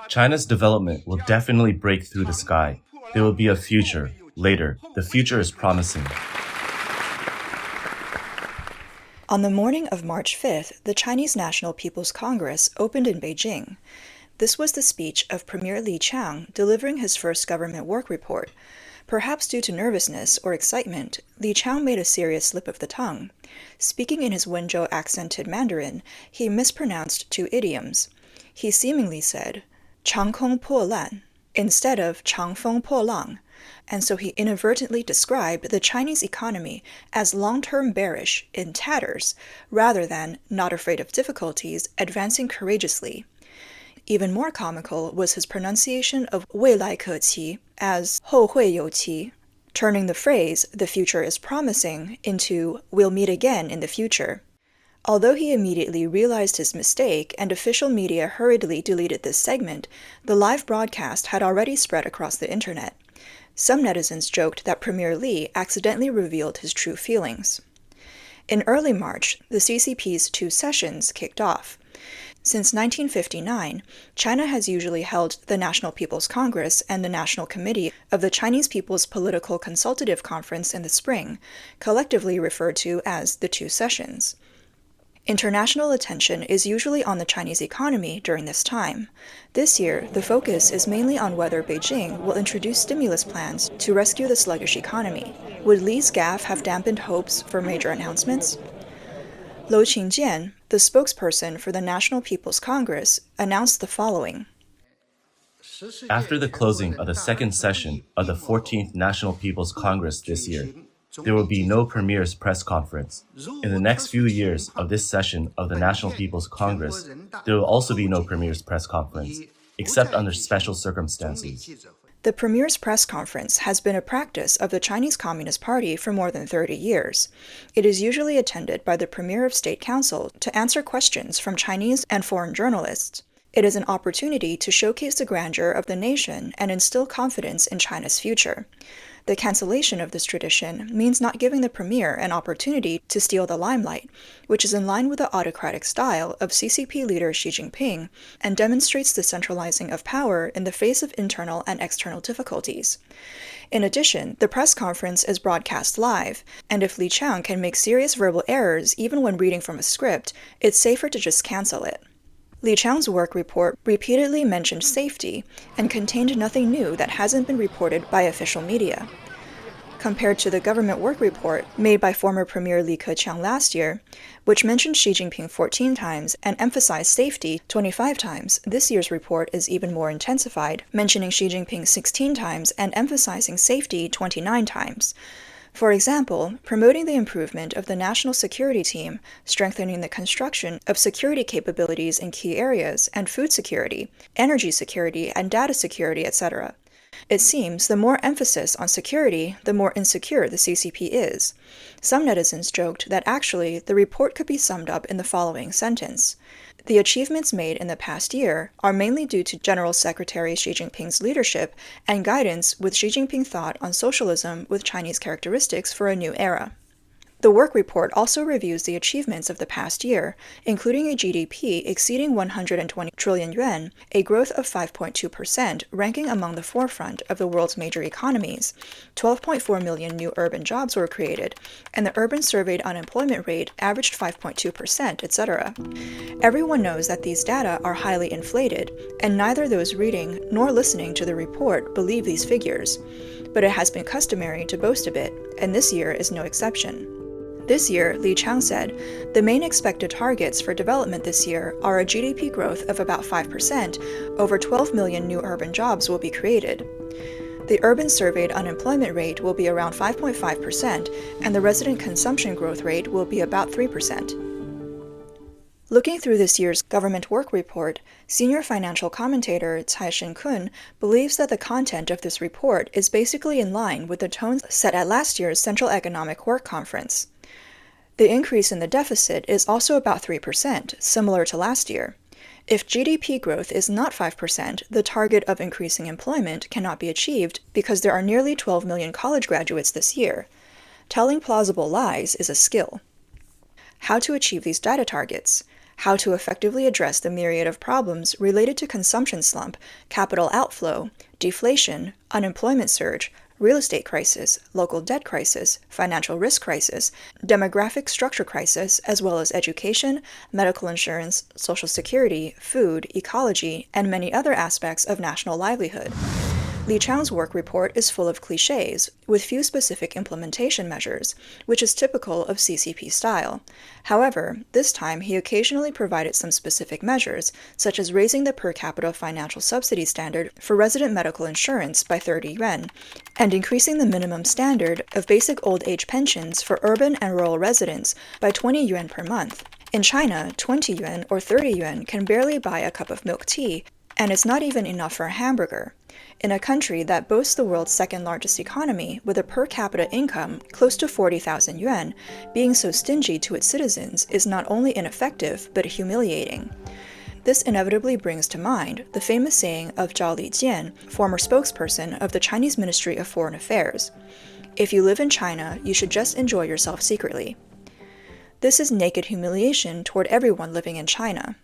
China's development will definitely break through the sky. There will be a future. Later, the future is promising. On the morning of March 5th, the Chinese National People's Congress opened in Beijing. This was the speech of Premier Li Qiang delivering his first government work report. Perhaps due to nervousness or excitement, Li Qiang made a serious slip of the tongue. Speaking in his Wenzhou accented Mandarin, he mispronounced two idioms. He seemingly said, Chang Kong Po Lan, instead of Chang Feng Po Lang, and so he inadvertently described the Chinese economy as long-term bearish, in tatters, rather than not afraid of difficulties, advancing courageously. Even more comical was his pronunciation of Wei Lai Ke Qi as Hou Hui You Qi, turning the phrase, the future is promising, into we'll meet again in the future. Although he immediately realized his mistake and official media hurriedly deleted this segment, the live broadcast had already spread across the internet. Some netizens joked that Premier Li accidentally revealed his true feelings. In early March, the CCP's two sessions kicked off. Since 1959, China has usually held the National People's Congress and the National Committee of the Chinese People's Political Consultative Conference in the spring, collectively referred to as the two sessions. International attention is usually on the Chinese economy during this time. This year, the focus is mainly on whether Beijing will introduce stimulus plans to rescue the sluggish economy. Would Li's gaffe have dampened hopes for major announcements? Lou Qingjian, the spokesperson for the National People's Congress, announced the following. After the closing of the second session of the 14th National People's Congress this year, there will be no Premier's press conference. In the next few years of this session of the National People's Congress, there will also be no Premier's press conference, except under special circumstances. The Premier's press conference has been a practice of the Chinese Communist Party for more than 30 years. It is usually attended by the Premier of State Council to answer questions from Chinese and foreign journalists. It is an opportunity to showcase the grandeur of the nation and instill confidence in China's future. The cancellation of this tradition means not giving the Premier an opportunity to steal the limelight, which is in line with the autocratic style of CCP leader Xi Jinping and demonstrates the centralizing of power in the face of internal and external difficulties. In addition, the press conference is broadcast live, and if Li Qiang can make serious verbal errors even when reading from a script, it's safer to just cancel it. Li Qiang's work report repeatedly mentioned safety and contained nothing new that hasn't been reported by official media. Compared to the government work report made by former Premier Li Qiang last year, which mentioned Xi Jinping 14 times and emphasized safety 25 times, this year's report is even more intensified, mentioning Xi Jinping 16 times and emphasizing safety 29 times. For example, promoting the improvement of the national security team, strengthening the construction of security capabilities in key areas, and food security, energy security, and data security, etc. It seems the more emphasis on security, the more insecure the CCP is. Some netizens joked that actually the report could be summed up in the following sentence. The achievements made in the past year are mainly due to General Secretary Xi Jinping's leadership and guidance with Xi Jinping thought on socialism with Chinese characteristics for a new era. The work report also reviews the achievements of the past year, including a GDP exceeding 120 trillion yuan, a growth of 5.2%, ranking among the forefront of the world's major economies. 12.4 million new urban jobs were created, and the urban surveyed unemployment rate averaged 5.2%, etc. Everyone knows that these data are highly inflated, and neither those reading nor listening to the report believe these figures. But it has been customary to boast a bit, and this year is no exception. This year, Li Qiang said, the main expected targets for development this year are a GDP growth of about 5%, over 12 million new urban jobs will be created. The urban surveyed unemployment rate will be around 5.5%, and the resident consumption growth rate will be about 3%. Looking through this year's government work report, senior financial commentator Cai Shen-kun believes that the content of this report is basically in line with the tones set at last year's Central Economic Work Conference. The increase in the deficit is also about 3%, similar to last year. If GDP growth is not 5%, the target of increasing employment cannot be achieved because there are nearly 12 million college graduates this year. Telling plausible lies is a skill. How to achieve these data targets? how to effectively address the myriad of problems related to consumption slump, capital outflow, deflation, unemployment surge, real estate crisis, local debt crisis, financial risk crisis, demographic structure crisis, as well as education, medical insurance, social security, food, ecology, and many other aspects of national livelihood. Li Qiang's work report is full of cliches, with few specific implementation measures, which is typical of CCP style. However, this time he occasionally provided some specific measures, such as raising the per capita financial subsidy standard for resident medical insurance by 30 yuan, and increasing the minimum standard of basic old age pensions for urban and rural residents by 20 yuan per month. In China, 20 yuan or 30 yuan can barely buy a cup of milk tea, and it's not even enough for a hamburger. In a country that boasts the world's second largest economy with a per capita income close to 40,000 yuan, being so stingy to its citizens is not only ineffective but humiliating. This inevitably brings to mind the famous saying of Zhao Lijian, former spokesperson of the Chinese Ministry of Foreign Affairs, "If you live in China, you should just enjoy yourself secretly." This is naked humiliation toward everyone living in China.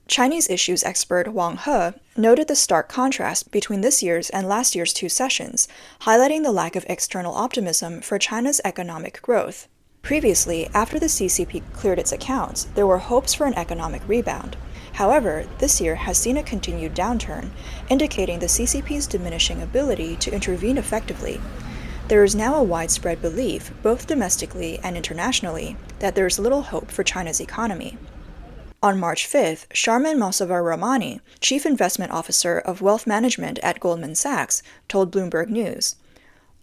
Chinese issues expert Wang He noted the stark contrast between this year's and last year's two sessions, highlighting the lack of external optimism for China's economic growth. Previously, after the CCP cleared its accounts, there were hopes for an economic rebound. However, this year has seen a continued downturn, indicating the CCP's diminishing ability to intervene effectively. There is now a widespread belief, both domestically and internationally, that there is little hope for China's economy. On March 5th, Sharman Mossavar-Rahmani, Chief Investment Officer of Wealth Management at Goldman Sachs, told Bloomberg News,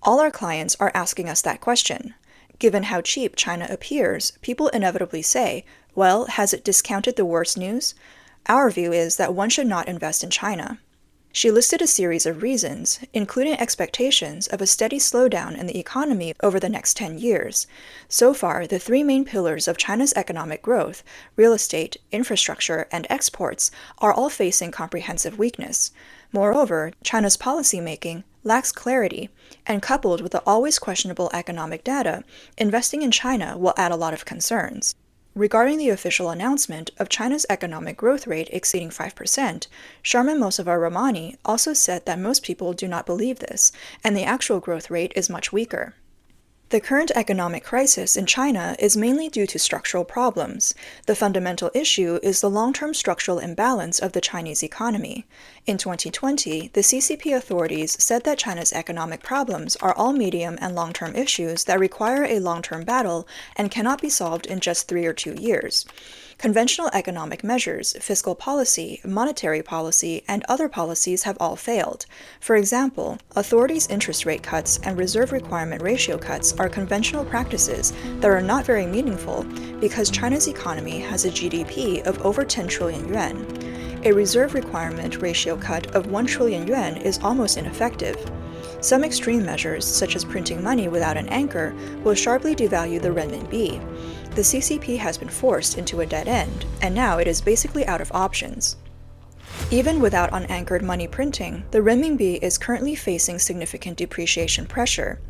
"All our clients are asking us that question. Given how cheap China appears, people inevitably say, well, has it discounted the worst news? Our view is that one should not invest in China." She listed a series of reasons, including expectations of a steady slowdown in the economy over the next 10 years. So far, the three main pillars of China's economic growth, real estate, infrastructure, and exports, are all facing comprehensive weakness. Moreover, China's policymaking lacks clarity, and coupled with the always questionable economic data, investing in China will add a lot of concerns. Regarding the official announcement of China's economic growth rate exceeding 5%, Sharman Mossavar-Rahmani also said that most people do not believe this, and the actual growth rate is much weaker. The current economic crisis in China is mainly due to structural problems. The fundamental issue is the long-term structural imbalance of the Chinese economy. In 2020, the CCP authorities said that China's economic problems are all medium and long-term issues that require a long-term battle and cannot be solved in just 3 or 2 years. Conventional economic measures, fiscal policy, monetary policy, and other policies have all failed. For example, authorities' interest rate cuts and reserve requirement ratio cuts are conventional practices that are not very meaningful because China's economy has a GDP of over 10 trillion yuan. A reserve requirement ratio cut of 1 trillion yuan is almost ineffective. Some extreme measures, such as printing money without an anchor, will sharply devalue the renminbi. The CCP has been forced into a dead end, and now it is basically out of options. Even without unanchored money printing, the renminbi is currently facing significant depreciation pressure.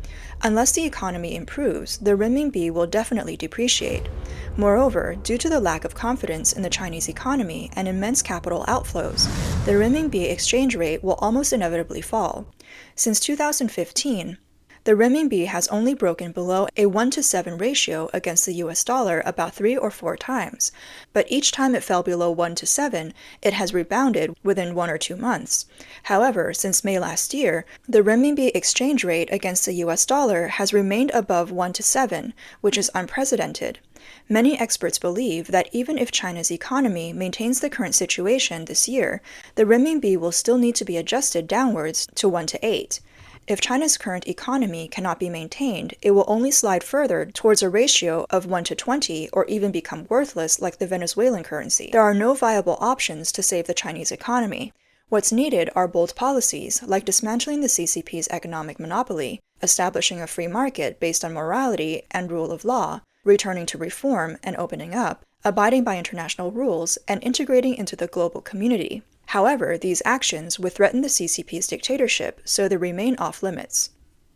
Unless the economy improves, the renminbi will definitely depreciate. Moreover, due to the lack of confidence in the Chinese economy and immense capital outflows, the renminbi exchange rate will almost inevitably fall. Since 2015, the renminbi has only broken below a 1-to-7 ratio against the US dollar about 3 or 4 times, but each time it fell below 1-to-7, it has rebounded within 1 or 2 months. However, since May last year, the renminbi exchange rate against the US dollar has remained above 1-to-7, which is unprecedented. Many experts believe that even if China's economy maintains the current situation this year, the renminbi will still need to be adjusted downwards to 1-to-8. If China's current economy cannot be maintained, it will only slide further towards a ratio of 1-to-20 or even become worthless like the Venezuelan currency. There are no viable options to save the Chinese economy. What's needed are bold policies like dismantling the CCP's economic monopoly, establishing a free market based on morality and rule of law, returning to reform and opening up, abiding by international rules, and integrating into the global community. However, these actions would threaten the CCP's dictatorship, so they remain off-limits.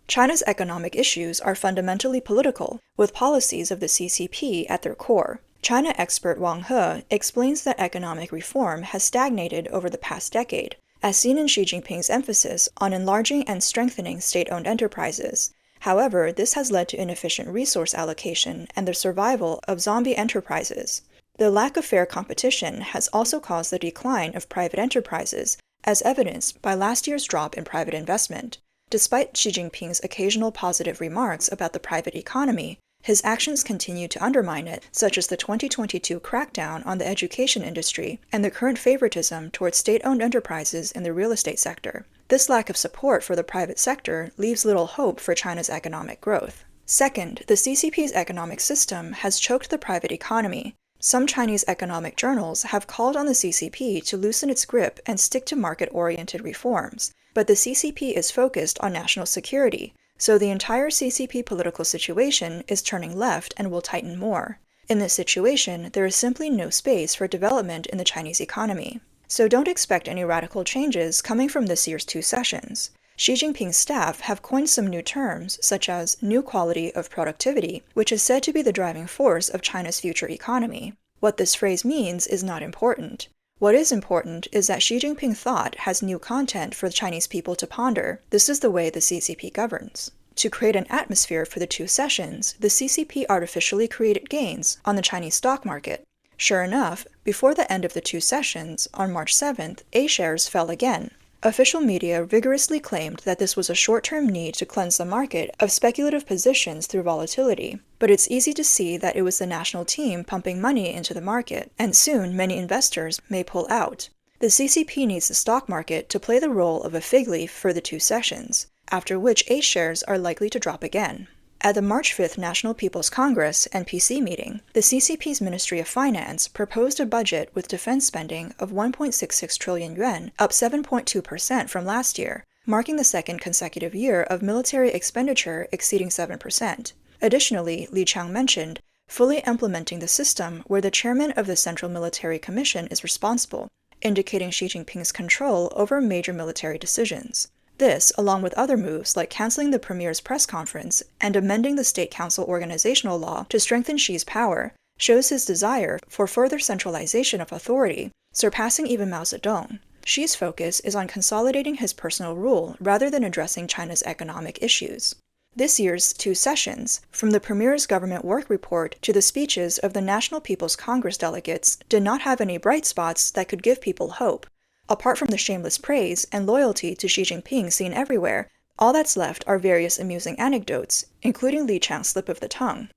China's economic issues are fundamentally political, with policies of the CCP at their core. China expert Wang He explains that economic reform has stagnated over the past decade, as seen in Xi Jinping's emphasis on enlarging and strengthening state-owned enterprises. However, this has led to inefficient resource allocation and the survival of zombie enterprises. The lack of fair competition has also caused the decline of private enterprises, as evidenced by last year's drop in private investment. Despite Xi Jinping's occasional positive remarks about the private economy, his actions continue to undermine it, such as the 2022 crackdown on the education industry and the current favoritism towards state-owned enterprises in the real estate sector. This lack of support for the private sector leaves little hope for China's economic growth. Second, the CCP's economic system has choked the private economy. Some Chinese economic journals have called on the CCP to loosen its grip and stick to market-oriented reforms, but the CCP is focused on national security, so the entire CCP political situation is turning left and will tighten more. In this situation, there is simply no space for development in the Chinese economy. So don't expect any radical changes coming from this year's 2 sessions. Xi Jinping's staff have coined some new terms, such as new quality of productivity, which is said to be the driving force of China's future economy. What this phrase means is not important. What is important is that Xi Jinping thought has new content for the Chinese people to ponder. This is the way the CCP governs. To create an atmosphere for the 2 sessions, the CCP artificially created gains on the Chinese stock market. Sure enough, before the end of the 2 sessions, on March 7th, A shares fell again. Official media vigorously claimed that this was a short-term need to cleanse the market of speculative positions through volatility, but it's easy to see that it was the national team pumping money into the market, and soon many investors may pull out. The CCP needs the stock market to play the role of a fig leaf for the 2 sessions, after which A shares are likely to drop again. At the March 5th National People's Congress (NPC) meeting, the CCP's Ministry of Finance proposed a budget with defense spending of 1.66 trillion yuan, up 7.2% from last year, marking the 2nd consecutive year of military expenditure exceeding 7%. Additionally, Li Qiang mentioned fully implementing the system where the chairman of the Central Military Commission is responsible, indicating Xi Jinping's control over major military decisions. This, along with other moves like canceling the Premier's press conference and amending the State Council organizational law to strengthen Xi's power, shows his desire for further centralization of authority, surpassing even Mao Zedong. Xi's focus is on consolidating his personal rule rather than addressing China's economic issues. This year's 2 sessions, from the Premier's government work report to the speeches of the National People's Congress delegates, did not have any bright spots that could give people hope. Apart from the shameless praise and loyalty to Xi Jinping seen everywhere, all that's left are various amusing anecdotes, including Li Qiang's slip of the tongue.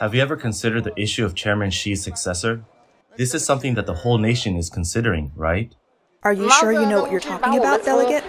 Have you ever considered the issue of Chairman Xi's successor? This is something that the whole nation is considering, right? Are you sure you know what you're talking about, delegate?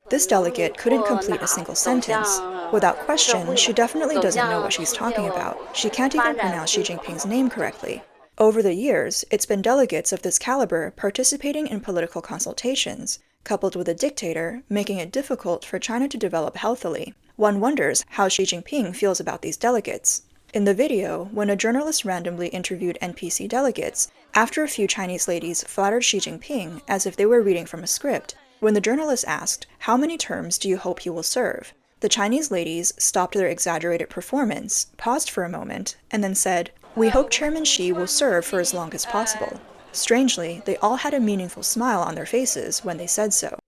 This delegate couldn't complete a single sentence. Without question, she definitely doesn't know what she's talking about. She can't even pronounce Xi Jinping's name correctly. Over the years, it's been delegates of this caliber participating in political consultations, coupled with a dictator, making it difficult for China to develop healthily. One wonders how Xi Jinping feels about these delegates. In the video, when a journalist randomly interviewed NPC delegates, after a few Chinese ladies flattered Xi Jinping as if they were reading from a script, when the journalist asked, "How many terms do you hope he will serve?" the Chinese ladies stopped their exaggerated performance, paused for a moment, and then said, "We hope Chairman Xi will serve for as long as possible." Strangely, they all had a meaningful smile on their faces when they said so.